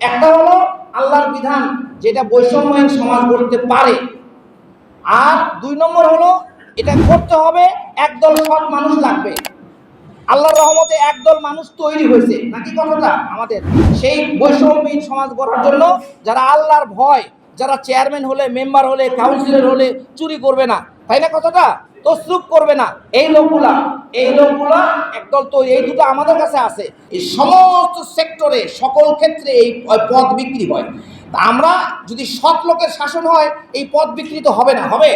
একটা হলো আল্লাহর বিধান, যেটা বৈষম্যহীন সমাজ গড়তে পারে। আর 2 নম্বর হলো এটা করতে হবে একদল সৎ মানুষ লাগবে। আল্লাহর রহমতে একদল মানুষ তৈরি হয়েছে নাকি কথাটা আমাদের, সেই বৈষম্যহীন সমাজ গড়ার জন্য যারা আল্লাহর ভয়, যারা চেয়ারম্যান হলে, মেম্বার হলে, কাউন্সিলর হলে চুরি করবে না, তাই না কথাটা, তসরুপ করবে না, এই লোকগুলা একদল তৈরি। এই দুটো আমাদের কাছে আছে। এই সমস্ত সেক্টরে, সকল ক্ষেত্রে এই পদ বিক্রি হয়। তা আমরা যদি সৎ লোকের শাসন হয়, এই পদ বিক্রি তো হবে না, হবে?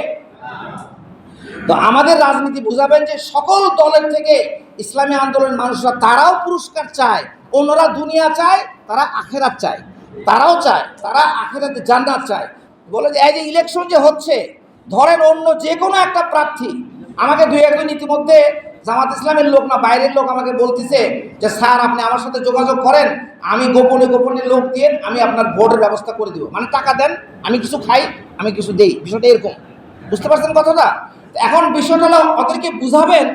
তো আমাদের রাজনীতি বুঝাবেন যে সকল দলের থেকে ইসলামী আন্দোলনের মানুষরা, তারাও পুরস্কার চায়, অন্যরা দুনিয়া চায়, তারা আখেরাত চায়, তারাও চায়, তারা আখেরাতে জান্নাত চায়। বলে যে এই যে ইলেকশন যে হচ্ছে, ধরেন অন্য যে কোনো একটা প্রার্থী, আমাকে 2-1 দিন ইতিমধ্যে জামাত ইসলামের লোক না বাইরের লোক আমাকে বলতেছে যে স্যার আপনি আমার সাথে যোগাযোগ করেন, আমি গোপনে গোপনে লোক দিয়ে আমি আপনার ভোটের ব্যবস্থা করে দিব, মানে টাকা দেন, আমি কিছু খাই, আমি কিছু দেই। বিষয়টা এরকম, বুঝতে পারছেন কথাটা? এখন বিষয়টা হলো ওদেরকে বুঝাবেন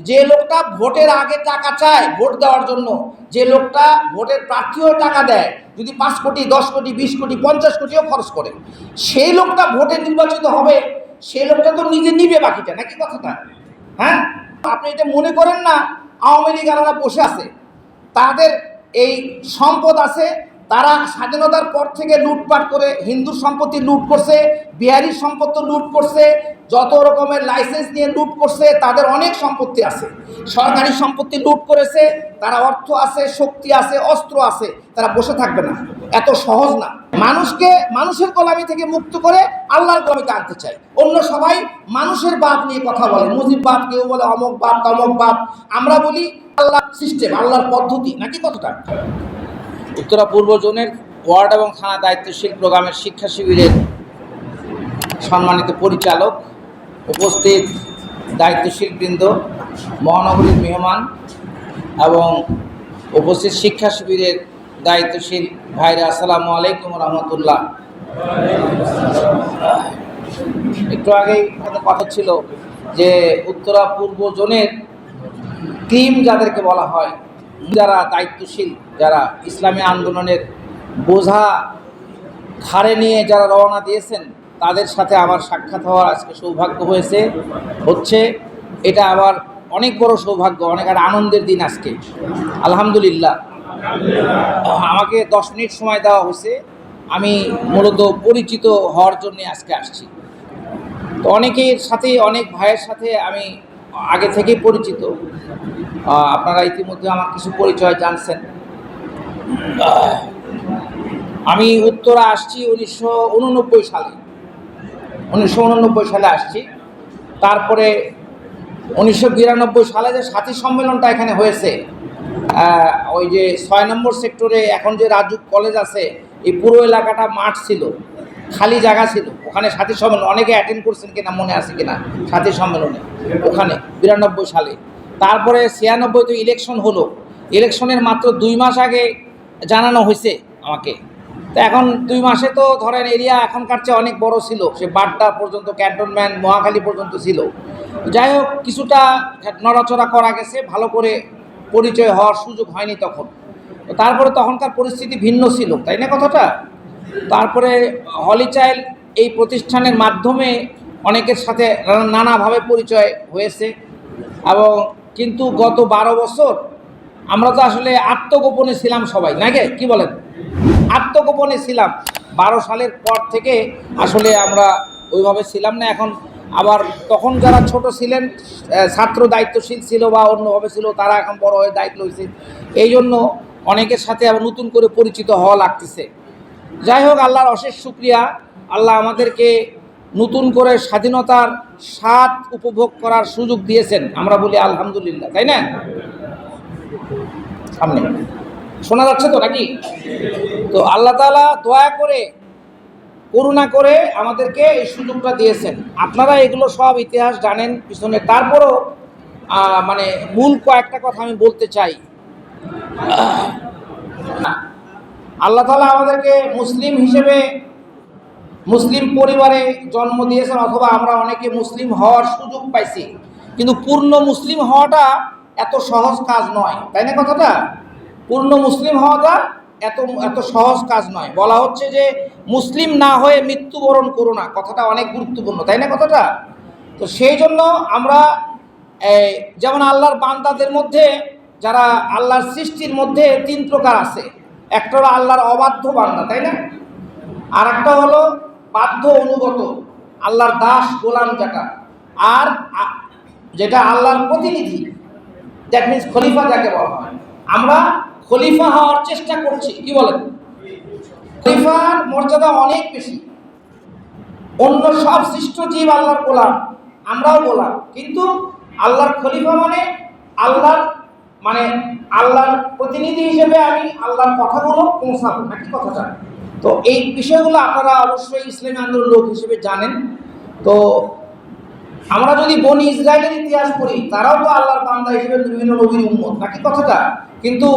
যে লোকটা ভোটের আগে টাকা চায় ভোট দেওয়ার জন্য, যে লোকটা ভোটের প্রার্থীও টাকা দেয়, যদি 5 কোটি 10 কোটি 20 কোটি 50 কোটিও খরচ করে, সেই লোকটা ভোটে নির্বাচিত হবে, সেই লোকটা তো নিজে নিবে বাকিটা, নাকি কথাটা? হ্যাঁ, আপনি এটা মনে করেন না আওয়ামী লীগ আলারা বসে আছে, তাদের এই সম্পদ আছে, তারা স্বাধীনতার পর থেকে লুটপাট করে হিন্দুর সম্পত্তি লুট করছে, বিহারির সম্পত্তি লুট করছে, যত রকমের লাইসেন্স নিয়ে লুট করছে, তাদের অনেক সম্পত্তি আছে, সরকারি সম্পত্তি লুট করেছে, তারা অর্থ আছে, শক্তি আছে, অস্ত্র আছে, তারা বসে থাকবে না, এত সহজ না। মানুষকে মানুষের গোলামি থেকে মুক্ত করে আল্লাহর গোলামিতে আনতে চায়। অন্য সবাই মানুষের বাপ নিয়ে কথা বলে, মুজিববাদ, কেউ বলে অমক বাপ তমক বাপ, আমরা বলি আল্লাহর সিস্টেম, আল্লাহর পদ্ধতি, নাকি কথাটা? উত্তরা পূর্ব জোনের ওয়ার্ড এবং থানা দায়িত্বশীল প্রোগ্রামের শিক্ষা শিবিরের সম্মানিত পরিচালক, উপস্থিত দায়িত্বশীল বৃন্দ, মহানগরীর মেহমান এবং উপস্থিত শিক্ষা শিবিরের দায়িত্বশীল ভাইরা, আসসালামু আলাইকুম রহমতুল্লাহ। একটু আগেই কথা ছিল যে উত্তরা পূর্ব জোনের টিম যাদেরকে বলা হয়, যারা দায়িত্বশীল, যারা ইসলামী আন্দোলনের বোঝা ঘাড়ে নিয়ে যারা রওনা দিয়েছেন, তাদের সাথে আমার সাক্ষাৎ হওয়ার আজকে সৌভাগ্য হচ্ছে। এটা আবার অনেক বড় সৌভাগ্য, অনেক একটা আনন্দের দিন আজকে, আলহামদুলিল্লাহ। আমাকে 10 মিনিট সময় দেওয়া হয়েছে, আমি মূলত পরিচিত হওয়ার জন্য আজকে আসছি। তো অনেকের সাথে, অনেক ভাইয়ের সাথে আমি আগে থেকেই পরিচিত, আপনারা ইতিমধ্যে আমার কিছু পরিচয় জানছেন। আমি উত্তরা আসছি 1989 সালে আসছি। তারপরে 1992 সালে যে সাথী সম্মেলনটা এখানে হয়েছে, ওই যে 6 নম্বর সেক্টরে এখন যে রাজুক কলেজ আছে, এই পুরো এলাকাটা মাঠ ছিল, খালি জায়গা ছিল, ওখানে সাথী সম্মেলন অনেকে অ্যাটেন্ড করছেন কিনা মনে আছে কিনা, সাথী সম্মেলনে ওখানে 92 সালে। তারপরে 96 ইলেকশন হলো, ইলেকশনের মাত্র 2 মাস আগে জানানো হয়েছে আমাকে। তো এখন 2 মাসে তো ধরেন এরিয়া এখনকার চেয়ে অনেক বড় ছিল, সে বাড্ডা পর্যন্ত, ক্যান্টনমেন্ট, মহাখালী পর্যন্ত ছিল। যাই হোক, কিছুটা নড়াচড়া করা গেছে, ভালো করে পরিচয় হওয়ার সুযোগ হয়নি তখন। তারপরে তখনকার পরিস্থিতি ভিন্ন ছিল, তাই না কথাটা? তারপরে হলি চাইল্ড এই প্রতিষ্ঠানের মাধ্যমে অনেকের সাথে নানাভাবে পরিচয় হয়েছে। এবং কিন্তু গত 12 বছর আমরা তো আসলে আত্মগোপনে ছিলাম সবাই, নাকি কি বলেন? আত্মগোপনে ছিলাম 12 সালের পর থেকে, আসলে আমরা ওইভাবে ছিলাম না। এখন আবার তখন যারা ছোট ছিলেন, ছাত্র দায়িত্বশীল ছিল বা অন্যভাবে ছিল, তারা এখন বড় হয়ে দায়িত্ব হয়েছে, এই জন্য অনেকের সাথে আবার নতুন করে পরিচিত হওয়া লাগতেছে। যাই হোক, আল্লাহর অশেষ শুকরিয়া, আল্লাহ আমাদেরকে নতুন করে স্বাধীনতার স্বাদ উপভোগ করার সুযোগ দিয়েছেন, আমরা বলি আলহামদুলিল্লাহ, তাই না? সামনে শোনা যাচ্ছে তো নাকি? তো আল্লাহ তাআলা দয়া করে, করুণা করে আমাদেরকে এই সুযোগটা দিয়েছেন। আপনারা এগুলো সব ইতিহাস জানেন পিছনে, তারপরও মানে মূল কয়েকটা কথা আমি বলতে চাই। আল্লাহ তাআলা আমাদেরকে মুসলিম হিসেবে, মুসলিম পরিবারে জন্ম দিয়েছেন, অথবা আমরা অনেকে মুসলিম হওয়ার সুযোগ পাইছি, কিন্তু পূর্ণ মুসলিম হওয়াটা এত সহজ কাজ নয়, তাই না কথাটা? পূর্ণ মুসলিম হওয়াটা এত এত সহজ কাজ নয়। বলা হচ্ছে যে মুসলিম না হয়ে মৃত্যুবরণ করো না, কথাটা অনেক গুরুত্বপূর্ণ, তাই না কথাটা? তো সেই জন্য আমরা যেমন আল্লাহর বান্দাদের মধ্যে, যারা আল্লাহর সৃষ্টির মধ্যে 3 প্রকার আছে। একটা হলো আল্লাহর অবাধ্য বান্দা, তাই না? আর একটা হলো বাধ্য অনুগত, আল্লাহর দাস গোলাম যেটা। আর যেটা আল্লাহর প্রতিনিধি, দ্যাট মিনস খলিফা যাকে বলা হয়। আমরা খলিফা হওয়ার চেষ্টা করছি, কি বলেন? খলিফার মর্যাদা অনেক বেশি। অন্য সব সৃষ্ট জীব আল্লাহর গোলাম, আমরাও গোলাম, কিন্তু আল্লাহর খলিফা মানে আল্লাহর প্রতিনিধি হিসেবে আমি আল্লাহর কথাগুলো পৌঁছাবো, নাকি কথাটা? তো এই বিষয়গুলো আপনারা অবশ্যই ইসলামী আন্দোলন লোক হিসেবে জানেন। তো আমরা যদি বনি ইসরায়েলের ইতিহাস পড়ি, তারাও তো আল্লাহর বান্দা হিসেবে বিভিন্ন নবীর উম্মত, নাকি কথাটা? কিন্তু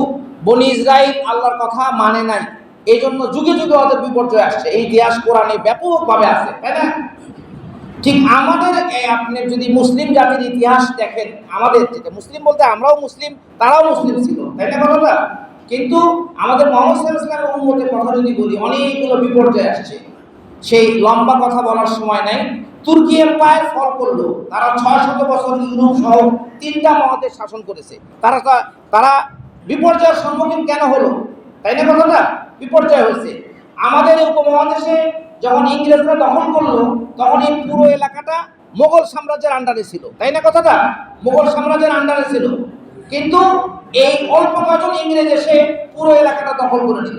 বনি ইসরায়েল আল্লাহর কথা মানে নাই, এই জন্য যুগে যুগে ওদের বিপর্যয় আসছে। এই ইতিহাস কোরআনে ব্যাপকভাবে আছে, তাই না? ঠিক আমাদের আপনি যদি মুসলিম জাতির ইতিহাস দেখেন, আমাদের যেটা মুসলিম বলতে আমরাও মুসলিম, তারাও মুসলিম ছিল, তাই না কথাটা? কিন্তু আমাদের মুহাম্মদ সাল্লাল্লাহু আলাইহি ওয়াসাল্লামের উম্মতের কথা যদি বলি, অনেকগুলো বিপর্যয় আসছে। সেই লম্বা কথা বলার সময় নাই। তুর্কি এম্পায়ার ফল করলো, তারা 600 বছর ইউরোপ সহ 3টা মহাদেশ শাসন করেছে। তারা বিপর্যয়ের সম্মুখীন কেন হলো, তাই না কথাটা? বিপর্যয় হয়েছে। আমাদের এই উপমহাদেশে যখন ইংরেজরা দখল করলো, তখন এই পুরো এলাকাটা মোগল সাম্রাজ্যের আন্ডারে ছিল, তাই না কথাটা? মোগল সাম্রাজ্যের আন্ডারে ছিল, কিন্তু এই অল্প কজন ইংরেজ এসে পুরো এলাকাটা দখল করে নিল,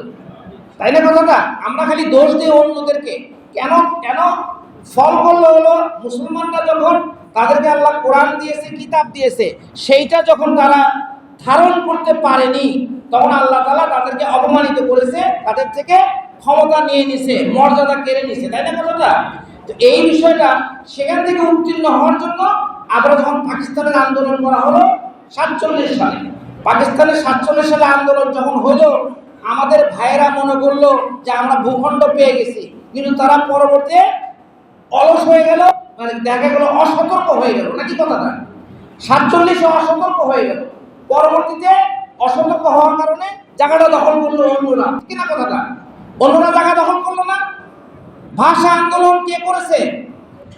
তাই না কথাটা? আমরা খালি দোষ দিই অন্যদেরকে। কেন কেন ফল করলো? হলো মুসলমানরা যখন তাদেরকে আল্লাহ কোরআন দিয়েছে, কিতাব দিয়েছে, সেইটা যখন তারা ধারণ করতে পারেনি, তখন আল্লাহ তাআলা তাদেরকে অপমানিত করেছে, তাদের থেকে ক্ষমতা নিয়ে নিছে, মর্যাদা কেড়ে নিছে, তাই না কথাটা? তো এই বিষয়টা সেখান থেকে উত্তীর্ণ হওয়ার জন্য আবার যখন পাকিস্তানের আন্দোলন করা হলো 47 সালে, পাকিস্তানের 47 সালে আন্দোলন যখন হলো, আমাদের ভাইয়েরা মনে করলো যে আমরা ভূখণ্ড পেয়ে গেছি, কিন্তু তারা পরবর্তীতে অলস হয়ে গেল, মানে দেখা গেল অসতর্ক হয়ে গেল, নাকি কথাটা? 47-এ অসতর্ক হয়ে গেল, পরবর্তীতে অসতর্ক হওয়ার কারণে জায়গাটা দখল করলো অন্যরা, কিনা কথাটা? অন্যরা জায়গা দখল করলো না। ভাষা আন্দোলন কে করেছে?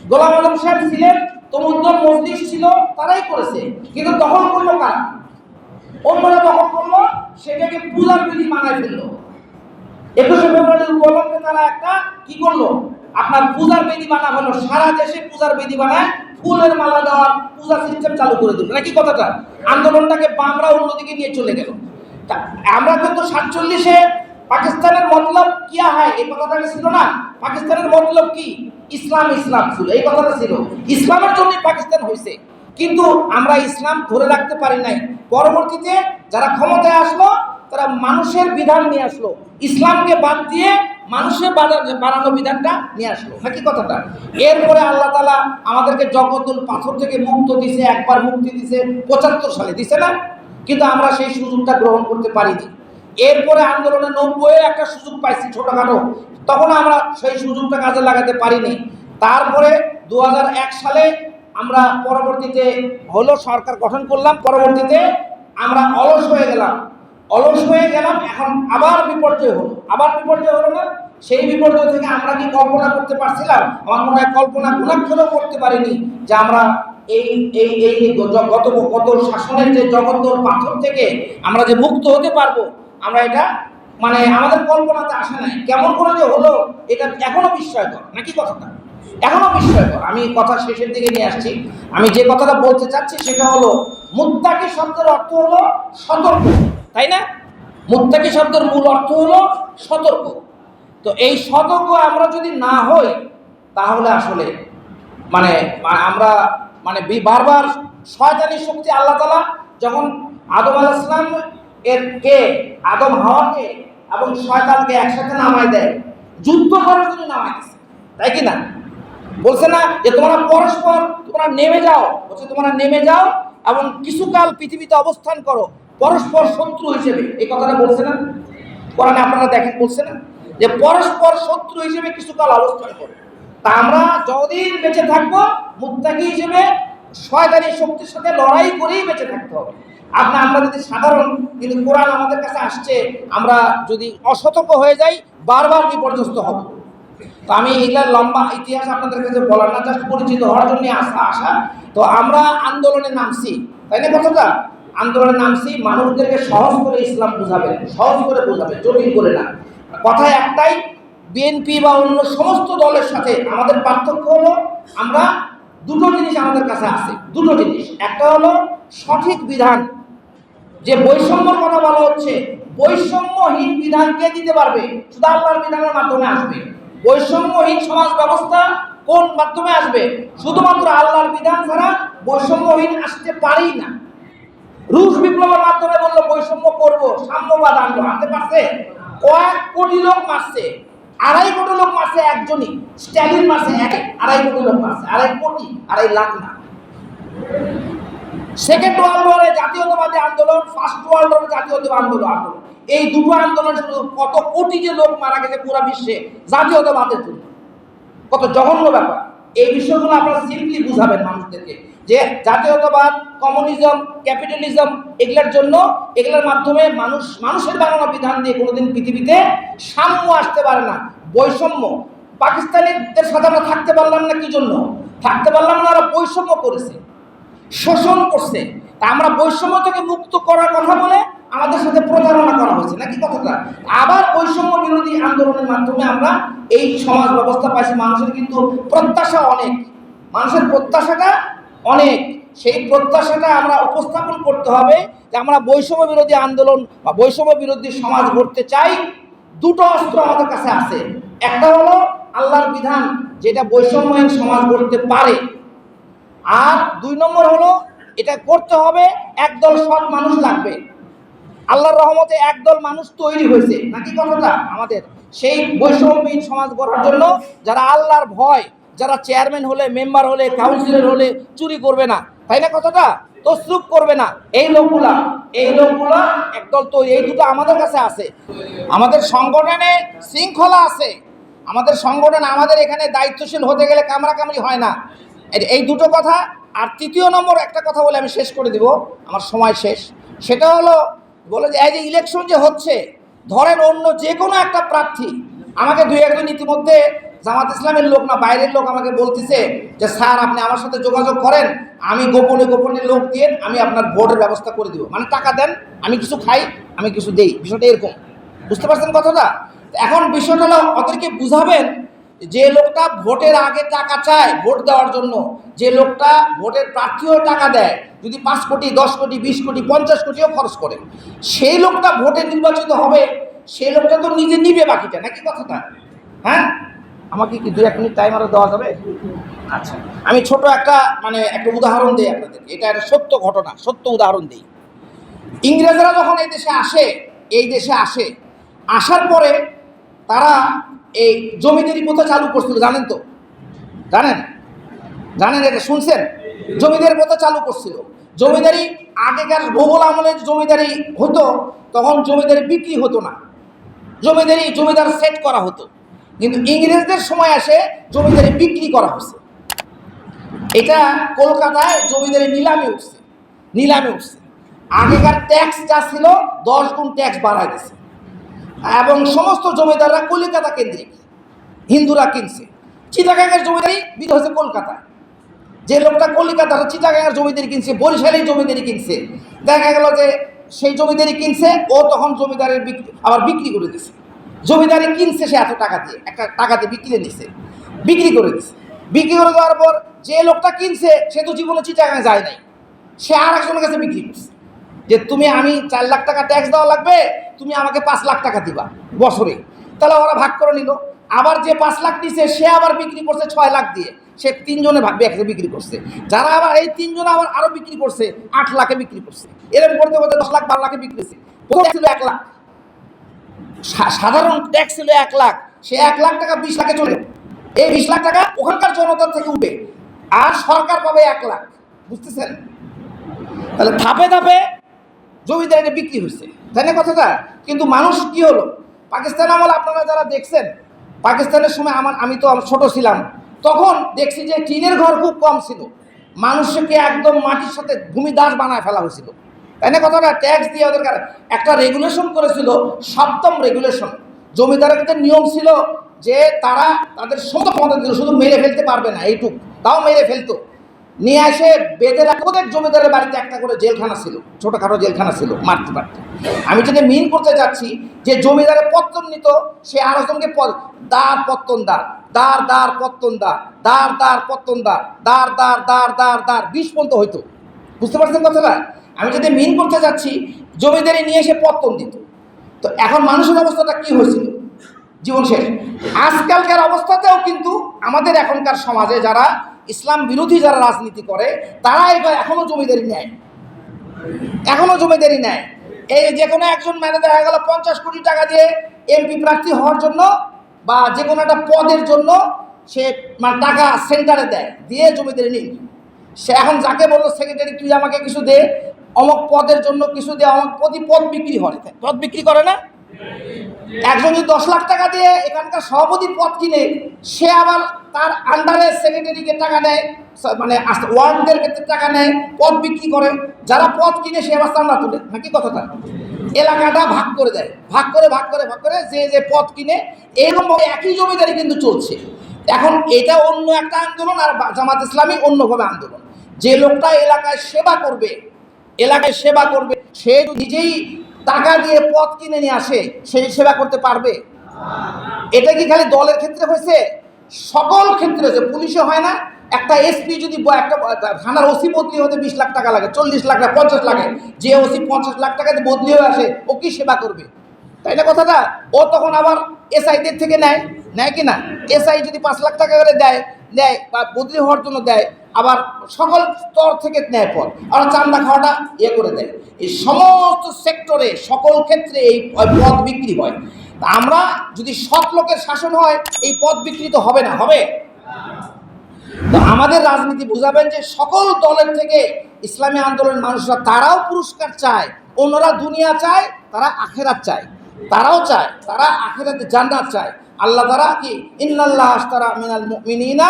গোলাম আজম সাহেব ছিলেন, তমুদ্দুন মজলিস ছিল, তারাই করেছে, কিন্তু দখল করলো কারা? অন্যরা দখল করলো, সেটাকে পূজার বিধি মানায় ফেললো। 21শে ফেব্রুয়ারি উপলক্ষে তারা একটা কি করলো, আপনার পূজার বেদি বানা হলো, সারা দেশে পূজার বেদি বানায় ফুলের মালা দেওয়ার পূজা সিস্টেম চালু করে দিল, নাকি কথাটা? আন্দোলনটাকে বামরা অন্যদিকে নিয়ে চলে গেল। আমরা কিন্তু 47-এ পাকিস্তানের মতলব কিয়া হয় এই কথাটা ছিল না। পাকিস্তানের মতলব কি? ইসলাম, ইসলাম ছিল, এই কথাটা ছিল। ইসলামের জন্য পাকিস্তান হয়েছে, কিন্তু আমরা ইসলাম ধরে রাখতে পারি নাই। পরবর্তীতে যারা ক্ষমতায় আসলো, তারা মানুষের বিধান নিয়ে আসলো, ইসলামকে বাদ দিয়ে মানুষের বানানো বিধানটা নিয়ে আসলো, নাকি কথাটা? এরপরে আল্লাহ তাআলা আমাদেরকে জগদ্দল পাথর থেকে মুক্ত দিছে, একবার মুক্তি দিছে 75 সালে, দিছে না? কিন্তু আমরা সেই সুযোগটা গ্রহণ করতে পারিনি। এরপরে আন্দোলনে 90-এ একটা সুযোগ পাইছি ছোটখাটো, তখন আমরা সেই সুযোগটা কাজে লাগাতে পারিনি। তারপরে 2001 সালে আমরা পরবর্তীতে হলো সরকার গঠন করলাম, পরবর্তীতে আমরা অলস হয়ে গেলাম, এখন আবার বিপর্যয় হলো। আবার বিপর্যয় হলো না? সেই বিপর্যয় থেকে আমরা কি কল্পনা করতে পারছিলাম? আমার মনে হয় কল্পনা গুণাক্ষরেও করতে পারিনি যে আমরা এই এই এই গত শাসনের যে জগদ্দল পাথর থেকে আমরা যে মুক্ত হতে পারবো, আমরা এটা মানে আমাদের কল্পনাতে আসে নাই। কেমন করে যে হলো, এটা এখনো বিস্ময়কর, নাকি কথাটা? এখনো বিস্ময়কর। আমি কথা শেষের দিকে নিয়ে আসছি। আমি যে কথাটা বলতে চাচ্ছি সেটা হলো, মুত্তাকি শব্দের অর্থ হলো সতর্ক, তাই না? মুত্তাকি শব্দের মূল অর্থ হলো সতর্ক। তো এই সতর্ক আমরা যদি না হই, তাহলে আসলে মানে আমরা মানে বারবার শয়তানি শক্তি, আল্লাহ তাআলা যখন আদম আলাইহিস সালাম আদম হাওয়াকে এবং শয়তানকে একসাথে নামায় দেয়, যুদ্ধ করার জন্য নামায় দিয়েছে, তাই কি না? বলছে না যে তোমরা নেমে যাও, বলছে তোমরা নেমে যাও এবং কিছুকাল পৃথিবীতে অবস্থান করো পরস্পর শত্রু হিসেবে, এই কথাটা বলছে না? কোরআনে আপনারা দেখেন, বলছে না যে পরস্পর শত্রু হিসেবে কিছুকাল অবস্থান করো। তা আমরা যতদিন বেঁচে থাকবো, মুত্তাকি হিসেবে শয়তানি শক্তির সাথে লড়াই করেই বেঁচে থাকতে হবে। আমরা যদি সাধারণ, কিন্তু কোরআন আমাদের কাছে আসছে, আমরা যদি অসতর্ক হয়ে যাই বারবার বিপর্যস্ত হব। তো আমি এগুলার লম্বা ইতিহাস আপনাদের কাছে বলার না, জাস্ট পরিচিত হওয়ার জন্য আসা। তো আমরা আন্দোলনে নামছি, তাই না? কথাটা আন্দোলনে নামছি, মানুষদেরকে সহজ করে ইসলাম বুঝাবেন, সহজ করে বোঝাবেন, জটিল করে না। কথা একটাই, বিএনপি বা অন্য সমস্ত দলের সাথে আমাদের পার্থক্য হলো, আমরা দুটো জিনিস আমাদের কাছে আছে, দুটো জিনিস। একটা হলো সঠিক বিধান, যে বৈষম্যর কথা বলা হচ্ছে, বৈষম্যহীন বিধান কে দিতে পারবে? শুধু আল্লাহর বিধানের মাধ্যমে আসবে। বৈষম্যহীন সমাজ ব্যবস্থা কোন মাধ্যমে আসবে? শুধুমাত্র আল্লাহর বিধান ছাড়া বৈষম্যহীন আসতে পারেই না। রুশ বিপ্লবের মাধ্যমে বললো বৈষম্য করবো, সাম্যবাদ আনলো, আনতে পারছে? কয়েক কোটি লোক মারছে, 2.5 কোটি লোক মারছে একজনই, স্ট্যালিন মারছে 2.5 কোটি লোক মারছে, 2.5 কোটি, 2.5 লাখ না। সেকেন্ড ওয়ার্ল্ড ওয়ারে জাতীয়তাবাদী আন্দোলন, ফার্স্ট ওয়ার্ল্ড ওয়ারে জাতীয়তাবাদী আন্দোলন, এই দুটো আন্দোলন শুধু কত কোটি যে লোক মারা গেছে পুরো বিশ্বে জাতীয়তাবাদের জন্য, কত জঘন্য ব্যাপার। এই বিষয়গুলো আপনারা সিম্পলি বুঝাবেন মানুষদেরকে, যে জাতীয়তাবাদ, কমিউনিজম, ক্যাপিটালিজম, এগুলোর জন্য, এগুলোর মাধ্যমে মানুষের বানানো বিধান দিয়ে কোনোদিন পৃথিবীতে সাম্য আসতে পারে না, বৈষম্য। পাকিস্তানিদের সাথে আমরা থাকতে পারলাম না, কি জন্য থাকতে পারলাম না? ওরা বৈষম্য করেছে, শোষণ করছে। তা আমরা বৈষম্য থেকে মুক্ত করার কথা বলে আমাদের সাথে প্রতারণা করা হয়েছে, নাকি কথাটা? আবার বৈষম্য বিরোধী আন্দোলনের মাধ্যমে আমরা এই সমাজ ব্যবস্থা পাইছি। মানুষের কিন্তু প্রত্যাশা অনেক, মানুষের প্রত্যাশাটা অনেক। সেই প্রত্যাশাটা আমরা উপস্থাপন করতে হবে যে আমরা বৈষম্য বিরোধী আন্দোলন বা বৈষম্য বিরোধী সমাজ গড়তে চাই। দুটো অস্ত্র আমাদের কাছে আছে, একটা হলো আল্লাহর বিধান, যেটা বৈষম্যহীন সমাজ গড়তে পারে। আর 2 নম্বর হলো, এটা করতে হবে একদল সৎ মানুষ লাগবে। আল্লাহর রহমতে একদল মানুষ তৈরি হয়েছে, নাকি কথাটা? আমাদের সেই বৈষম্যহীন সমাজ গড়ার জন্য যারা আল্লাহর ভয়, যারা চেয়ারম্যান হলে, মেম্বার হলে, কাউন্সিলর হলে চুরি করবে না, তাই না কথাটা? তসরুপ করবে না, এই লোকগুলা একদল তৈরি। এই দুটো আমাদের কাছে আছে। আমাদের সংগঠনে শৃঙ্খলা আছে, আমাদের সংগঠন, আমাদের এখানে দায়িত্বশীল হতে গেলে কামড়াকামড়ি হয় না। এই দুটো কথা। আর 3 নম্বর একটা কথা বলে আমি শেষ করে দিব, আমার সময় শেষ। সেটা হলো, বলে যে এই যে ইলেকশন যে হচ্ছে, ধরেন অন্য যে কোনো একটা প্রার্থী, আমাকে 2-1 দিন ইতিমধ্যে জামাত ইসলামের লোক না বাইরের লোক আমাকে বলতেছে যে স্যার আপনি আমার সাথে যোগাযোগ করেন, আমি গোপনে গোপনে লোক দিয়ে আমি আপনার ভোটের ব্যবস্থা করে দিব, মানে টাকা দেন, আমি কিছু খাই, আমি কিছু দেই। বিষয়টা এরকম, বুঝতে পারছেন কথাটা? এখন বিষয়টা হলো, ওদেরকে বুঝাবেন যে লোকটা ভোটের আগে টাকা চায় ভোট দেওয়ার জন্য, যে লোকটা ভোটের প্রার্থীও টাকা দেয়, যদি 5 কোটি, 10 কোটি, 20 কোটি, 50 কোটিও খরচ করে, সেই লোকটা ভোটে নির্বাচিত হবে, সেই লোকটা তো নিজে নিবে বাকিটা, নাকি কথাটা? হ্যাঁ, আমাকে কি 2-1 মিনিট টাইম আরও দেওয়া যাবে? আচ্ছা, আমি ছোট একটা উদাহরণ দিই আপনাদেরকে। এটা একটা সত্য ঘটনা, সত্য উদাহরণ দিই। ইংরেজরা যখন এই দেশে আসে, আসার পরে তারা এই জমিদারি প্রথা চালু করছিল, জানেন তো? জানেন এটা শুনছেন? জমিদারি প্রথা চালু করছিল। জমিদারি আগেকার মোগল আমলে জমিদারি হতো, তখন জমিদারি বিক্রি হতো না, জমিদার সেট করা হতো। কিন্তু ইংরেজদের সময় আসে জমিদারি বিক্রি করা হচ্ছে। এটা কলকাতায় জমিদারি নিলামে উঠছে। আগেকার ট্যাক্স যা ছিল 10 গুণ ট্যাক্স বাড়ায় দিয়েছে, এবং সমস্ত জমিদাররা কলিকাতা কেন্দ্রিক, হিন্দুরা কিনছে। চিটাগাংয়ের জমিদারি বিক্রি হয়েছে কলকাতায়। যে লোকটা কলিকাতার চিটাগাংয়ের জমিদারি কিনছে, বরিশালের জমিদারি কিনছে, দেখা গেল যে সেই জমিদারি কিনছে, ও তখন জমিদারের আবার বিক্রি করে দিছে। জমিদারি কিনছে সে এত টাকা দিয়ে, একটা টাকা দিয়ে বিক্রি করে দিছে। বিক্রি করে দেওয়ার পর যে লোকটা কিনছে সে তো জীবনে চিটাগাংয়ে যায় নাই, সে আর একজনের কাছে বিক্রি করছে যে আমি 4 লাখ টাকা ট্যাক্স দেওয়া লাগবে, তুমি আমাকে 5 লাখ টাকা দিবা বছরে। তাহলে ওরা ভাগ করে নিল। আবার যে 5 লাখ দিছে সে আবার বিক্রি করছে 6 লাখ দিয়ে, সে 3 জনে একসাথে বিক্রি করছে। যারা আবার এই 3 জন আবার আরো বিক্রি করছে 8 লাখে বিক্রি করছে। এরকম করতে করতে 10 লাখ 12 লাখে বিক্রি করছে। ছিল 1 লাখ, সাধারণ ট্যাক্স ছিল 1 লাখ, সে 1 লাখ টাকা 20 লাখে চলে। এই 20 লাখ টাকা ওখানকার জনতার থেকে উঠে, আর সরকার পাবে 1 লাখ। বুঝতেছেন? তাহলে ধাপে ধাপে জমিদারিটা বিক্রি হচ্ছে, তাই না কথাটা? কিন্তু মানুষ কি হলো, পাকিস্তান আমল আপনারা যারা দেখছেন, পাকিস্তানের সময় আমি তো ছোট ছিলাম, তখন দেখছি যে টিনের ঘর খুব কম ছিল, মানুষকে একদম মাটির সাথে ভূমিদাস বানায় ফেলা হয়েছিল। তাই না কথাটা? ট্যাক্স দিয়ে ওদের একটা রেগুলেশন করেছিল, 7ম রেগুলেশন। জমিদারদের নিয়ম ছিল যে তারা তাদের সমস্ত ক্ষমতা দিল, শুধু মেরে ফেলতে পারবে না এইটুক, তাও মেরে ফেলতো, নিয়ে এসে বেঁধে রাখা। প্রত্যেক জমিদারের বাড়িতে একটা করে জেলখানা ছিল, ছোটোখাটো জেলখানা ছিল, মারতে পারত। আমি যেটা মিন করতে যাচ্ছি যে জমিদারের পত্তন নিত, সে আরেকজনকে দার পত্তনদার, দার দার পত্তনদার, দার দার পত্তনদার, দার দার দার দার দার 20 পর্যন্ত হইতো। বুঝতে পারছেন কথাটা? আমি যদি মিন করতে যাচ্ছি, জমিদারি নিয়ে এসে পত্তন দিত। তো এখন মানুষের অবস্থাটা কি হয়েছিল? জীবন শেষ। আজকালকার অবস্থাতেও কিন্তু আমাদের এখনকার সমাজে যারা ইসলাম বিরোধী যারা রাজনীতি করে, তারা এখনো জমিদারি নেয়, এখনো জমিদারি নেয়। এই যে কোনো একজন মানে দেখা গেল 50 কোটি টাকা দিয়ে এমপি প্রার্থী হওয়ার জন্য বা যে কোনো একটা পদের জন্য সে মানে টাকা সেন্টারে দেয়, দিয়ে জমিদারি নিন। সে এখন যাকে বললো সেক্রেটারি তুই আমাকে কিছু দে, অমক পদের জন্য কিছু দে, অমক প্রতি পদ বিক্রি হয়, পদ বিক্রি করে না? একজন যদি 10 লাখ টাকা দিয়ে এখানকার সভাপতির পদ কিনে, সে আবার তার আন্ডারে সেক্রেটারিকে টাকা দেয়, মানে ওয়ার্ডদের ক্ষেত্রে টাকা নেয়, পদ বিক্রি করে। যারা পদ কিনে সে আবার চাঁদা তুলে, নাকি কথাটা? এলাকাটা ভাগ করে দেয়, ভাগ করে ভাগ করে ভাগ করে যে যে পদ কিনে, এরকমভাবে একই জমিদারি কিন্তু চলছে। এখন এটা অন্য একটা আন্দোলন, আর জামাত ইসলামী অন্যভাবে আন্দোলন। যে লোকটা এলাকায় সেবা করবে, এলাকায় সেবা করবে, সে নিজেই টাকা দিয়ে পদ কিনে নিয়ে আসে, সেই সেবা করতে পারবে? এটা কি খালি দলের ক্ষেত্রে হয়েছে? সকল ক্ষেত্রে হয়েছে। পুলিশে হয় না, একটা এসপি যদি একটা থানার ওসি বদলি হতে 20 লাখ টাকা লাগে, 40 লাখ, 50 লাগে, যে ওসি 50 লাখ টাকাতে বদলি হয়ে আসে, ও কি সেবা করবে? তাই না কথাটা? ও তখন আবার এসআইদের থেকে নেয়, নেয় কি না? এসআই যদি 5 লাখ টাকা করে দেয় বা বদলি হওয়ার জন্য দেয়, আবার সকল স্তর থেকে নেয় পদ, আর চান্দা খাওয়াটা করে দেয়। এই সমস্ত সেক্টরে সকল ক্ষেত্রে এই পদ বিক্রি হয়। তা আমরা যদি সৎ লোকের শাসন হয়, এই পদ বিক্রি তো হবে না, হবে? তো আমাদের রাজনীতি বুঝাবেন যে সকল দলের থেকে ইসলামী আন্দোলনের মানুষরা, তারাও পুরস্কার চায়, অন্যরা দুনিয়া চায়, তারা আখেরাত চায়, তারাও চায়, তারা আখেরাতে জান্নাত চায়। আল্লাহ তারা কি ইন্নাল্লাহ আশতারা মিনাল মুমিনিনা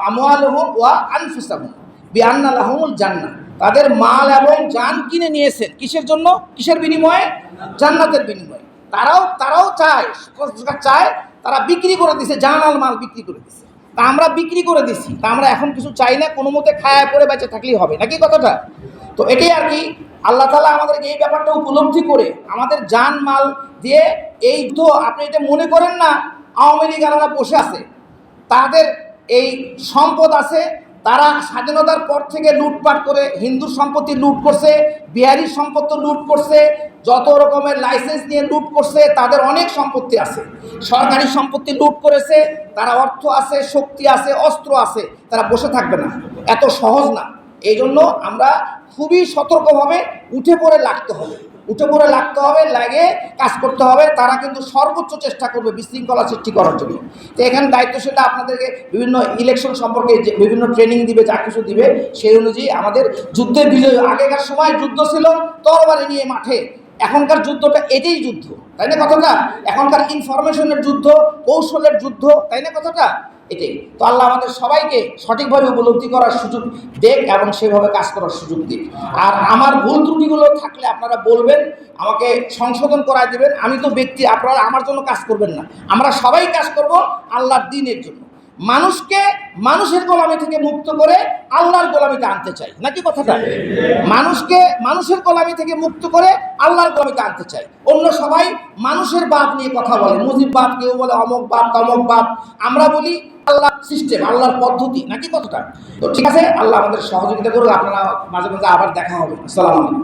আমওয়ালুহুম ওয়া আনফুসাহুম বিআন্না লাহুমুল জান্নাহ। তাদের মাল এবং জান কিনে নিয়েছেন কিসের জন্য? কিসের বিনিময়ে? জান্নাতের বিনিময়ে। তারাও চায়, চায়, তারা বিক্রি করে দিছে, জান আল মাল বিক্রি করে দিছে। তা আমরা বিক্রি করে দিছি, তা আমরা এখন কিছু চাই না, কোনো মতে খায়া পরে বেঁচে থাকলেই হবে, নাকি কথাটা? তো এটাই আর কি। আল্লাহ তাআলা আমাদেরকে এই ব্যাপারটা উপলব্ধি করে আমাদের জান মাল দিয়ে এই তো, আপনি এটা মনে করেন না আওয়ামী লীগ আলাদা বসে আছে, তাদের এই সম্পদ আছে, তারা স্বাধীনতার পর থেকে লুটপাট করে হিন্দুর সম্পত্তি লুট করছে, বিহারির সম্পত্তি লুট করছে, যত রকমের লাইসেন্স নিয়ে লুট করছে, তাদের অনেক সম্পত্তি আছে, সরকারি সম্পত্তি লুট করেছে, তারা অর্থ আছে, শক্তি আছে, অস্ত্র আছে, তারা বসে থাকবে না, এত সহজ না। এই জন্য আমরা খুবই সতর্কভাবে উঠে পড়ে লাগতে হবে, উঠে পড়ে লাগতে হবে, লাগে কাজ করতে হবে। তারা কিন্তু সর্বোচ্চ চেষ্টা করবে বিশৃঙ্খলা সৃষ্টি করার জন্য। তো এখানে দায়িত্বশীলটা আপনাদেরকে বিভিন্ন ইলেকশন সম্পর্কে যে বিভিন্ন ট্রেনিং দিবে, যা কিছু দিবে, সেই অনুযায়ী আমাদের যুদ্ধের বিজয়। আগেকার সময় যুদ্ধ ছিল তরবারি নিয়ে মাঠে, এখনকার যুদ্ধটা এটাই যুদ্ধ, তাই না কথাটা? এখনকার ইনফরমেশনের যুদ্ধ, কৌশলের যুদ্ধ, তাই না কথাটা? এটাই তো। আল্লাহ আমাদের সবাইকে সঠিকভাবে উপলব্ধি করার সুযোগ দেখ এবং সেভাবে কাজ করার সুযোগ দিক। আর আমার ভুল ত্রুটিগুলো থাকলে আপনারা বলবেন, আমাকে সংশোধন করায় দেবেন। আমি তো ব্যক্তি, আপনারা আমার জন্য কাজ করবেন না, আমরা সবাই কাজ করব আল্লাহর দ্বীনের জন্য। মানুষকে মানুষের গোলামি থেকে মুক্ত করে আল্লাহর গোলামিতে আনতে চাই, নাকি কথাটা? মানুষকে মানুষের গোলামি থেকে মুক্ত করে আল্লাহর গোলামিতে আনতে চাই। অন্য সবাই মানুষের বাপ নিয়ে কথা বলে, মুজিব বাপ, কেউ বলে অমক বাপ, তমক বাপ, আমরা বলি আল্লাহ সিস্টেম, আল্লাহর পদ্ধতি, নাকি কথাটা? তো ঠিক আছে, আল্লাহ আমাদের সহযোগিতা করুক। আপনারা মাঝে মাঝে আবার দেখা হবে। আসসালামু আলাইকুম।